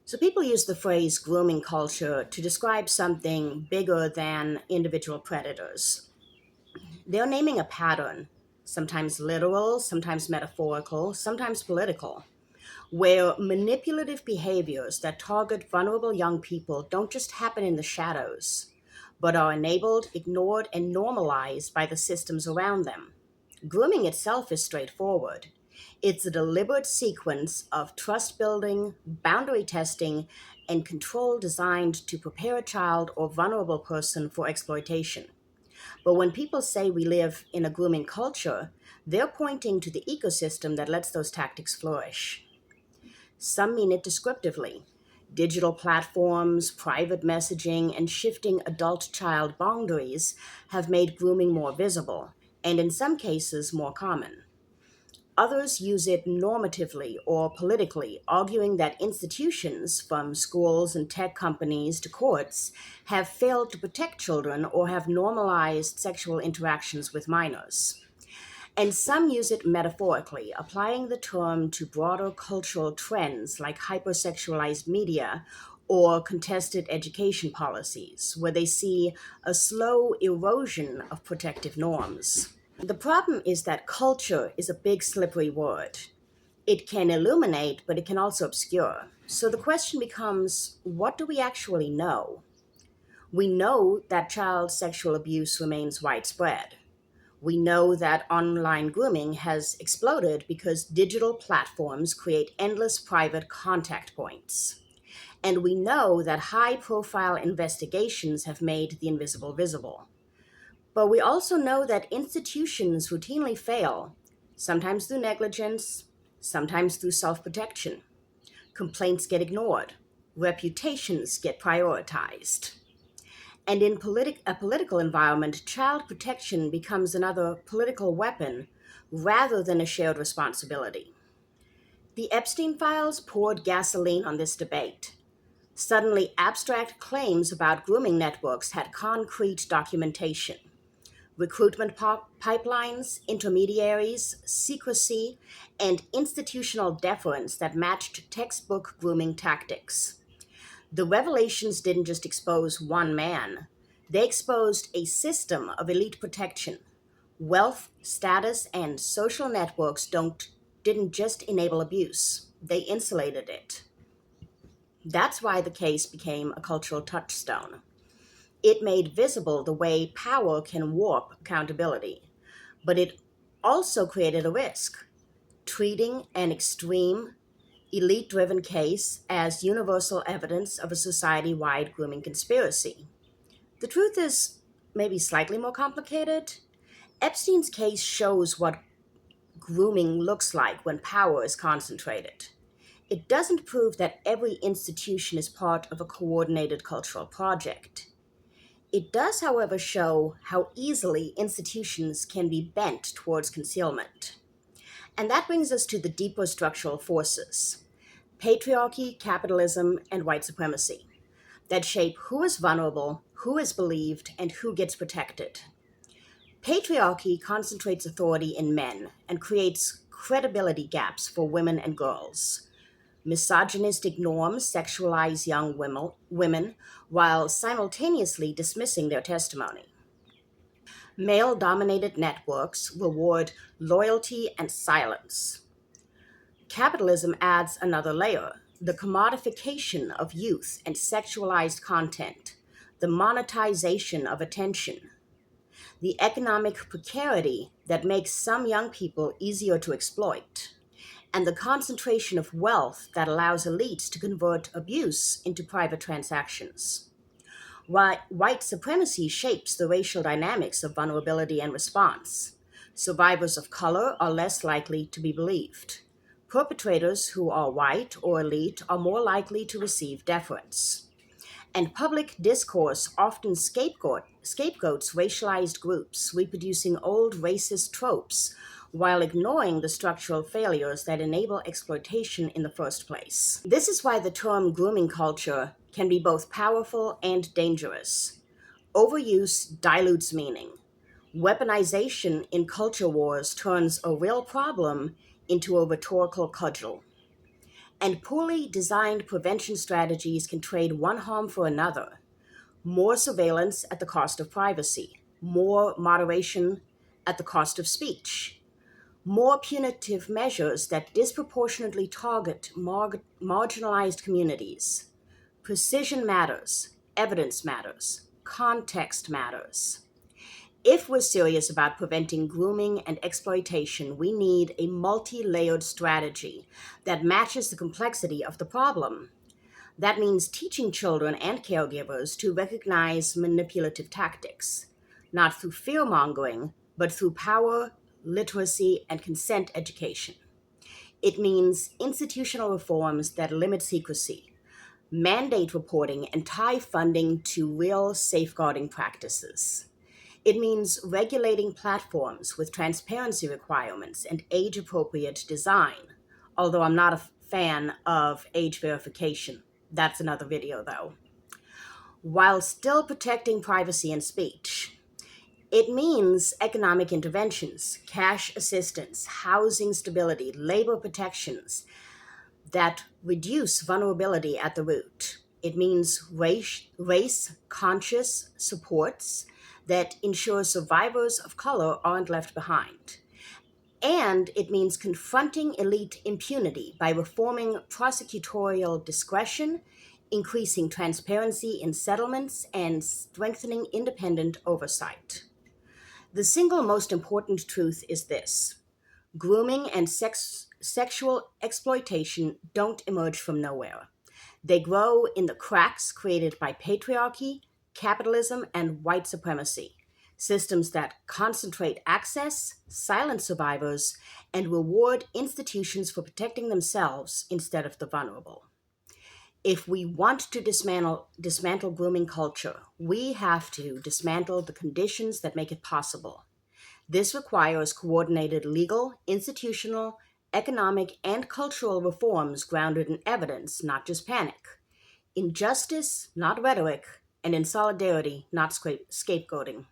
So people use the phrase grooming culture to describe something bigger than individual predators. They're naming a pattern, sometimes literal, sometimes metaphorical, sometimes political, where manipulative behaviors that target vulnerable young people don't just happen in the shadows, but are enabled, ignored, and normalized by the systems around them. Grooming itself is straightforward. It's a deliberate sequence of trust building, boundary testing, and control designed to prepare a child or vulnerable person for exploitation. But when people say we live in a grooming culture, they're pointing to the ecosystem that lets those tactics flourish. Some mean it descriptively. Digital platforms, private messaging, and shifting adult child boundaries have made grooming more visible, and in some cases more common. Others use it normatively or politically, arguing that institutions, from schools and tech companies to courts, have failed to protect children or have normalized sexual interactions with minors. And some use it metaphorically, applying the term to broader cultural trends like hypersexualized media or contested education policies, where they see a slow erosion of protective norms. The problem is that culture is a big, slippery word. It can illuminate, but it can also obscure. So the question becomes, what do we actually know? We know that child sexual abuse remains widespread. We know that online grooming has exploded because digital platforms create endless private contact points. And we know that high profile investigations have made the invisible visible. But we also know that institutions routinely fail, sometimes through negligence, sometimes through self protection. Complaints get ignored, reputations get prioritized. And in a political environment, child protection becomes another political weapon rather than a shared responsibility. The Epstein files poured gasoline on this debate. Suddenly, abstract claims about grooming networks had concrete documentation. Recruitment pipelines, intermediaries, secrecy, and institutional deference that matched textbook grooming tactics. The revelations didn't just expose one man, they exposed a system of elite protection. Wealth, status, and social networks didn't just enable abuse, they insulated it. That's why the case became a cultural touchstone. It made visible the way power can warp accountability, but it also created a risk, treating an extreme, elite driven case as universal evidence of a society wide grooming conspiracy. The truth is maybe slightly more complicated. Epstein's case shows what grooming looks like when power is concentrated. It doesn't prove that every institution is part of a coordinated cultural project. It does, however, show how easily institutions can be bent towards concealment. And that brings us to the deeper structural forces: patriarchy, capitalism, and white supremacy that shape who is vulnerable, who is believed, and who gets protected. Patriarchy concentrates authority in men and creates credibility gaps for women and girls. Misogynistic norms sexualize young women while simultaneously dismissing their testimony. Male dominated networks reward loyalty and silence. Capitalism adds another layer: the commodification of youth and sexualized content, the monetization of attention, the economic precarity that makes some young people easier to exploit, and the concentration of wealth that allows elites to convert abuse into private transactions. White supremacy shapes the racial dynamics of vulnerability and response. Survivors of color are less likely to be believed. Perpetrators who are white or elite are more likely to receive deference. And public discourse often scapegoats racialized groups, reproducing old racist tropes while ignoring the structural failures that enable exploitation in the first place. This is why the term grooming culture can be both powerful and dangerous. Overuse dilutes meaning. Weaponization in culture wars turns a real problem into a rhetorical cudgel. And poorly designed prevention strategies can trade one harm for another. More surveillance at the cost of privacy, more moderation at the cost of speech, more punitive measures that disproportionately target marginalized communities. Precision matters, evidence matters, context matters. If we're serious about preventing grooming and exploitation, we need a multi layered strategy that matches the complexity of the problem. That means teaching children and caregivers to recognize manipulative tactics, not through fear mongering, but through power, literacy, and consent education. It means institutional reforms that limit secrecy, mandate reporting, and tie funding to real safeguarding practices. It means regulating platforms with transparency requirements and age appropriate design, although I'm not a fan of age verification. That's another video, though. While still protecting privacy and speech. It means economic interventions, cash assistance, housing stability, labor protections that reduce vulnerability at the root. It means race conscious supports that ensure survivors of color aren't left behind. And it means confronting elite impunity by reforming prosecutorial discretion, increasing transparency in settlements, and strengthening independent oversight. The single most important truth is this: grooming and sexual exploitation don't emerge from nowhere. They grow in the cracks created by patriarchy, capitalism, and white supremacy. Systems that concentrate access, silence survivors, and reward institutions for protecting themselves instead of the vulnerable. If we want to dismantle grooming culture, we have to dismantle the conditions that make it possible. This requires coordinated legal, institutional, economic, and cultural reforms grounded in evidence, not just panic, in justice, not rhetoric, and in solidarity, not scapegoating.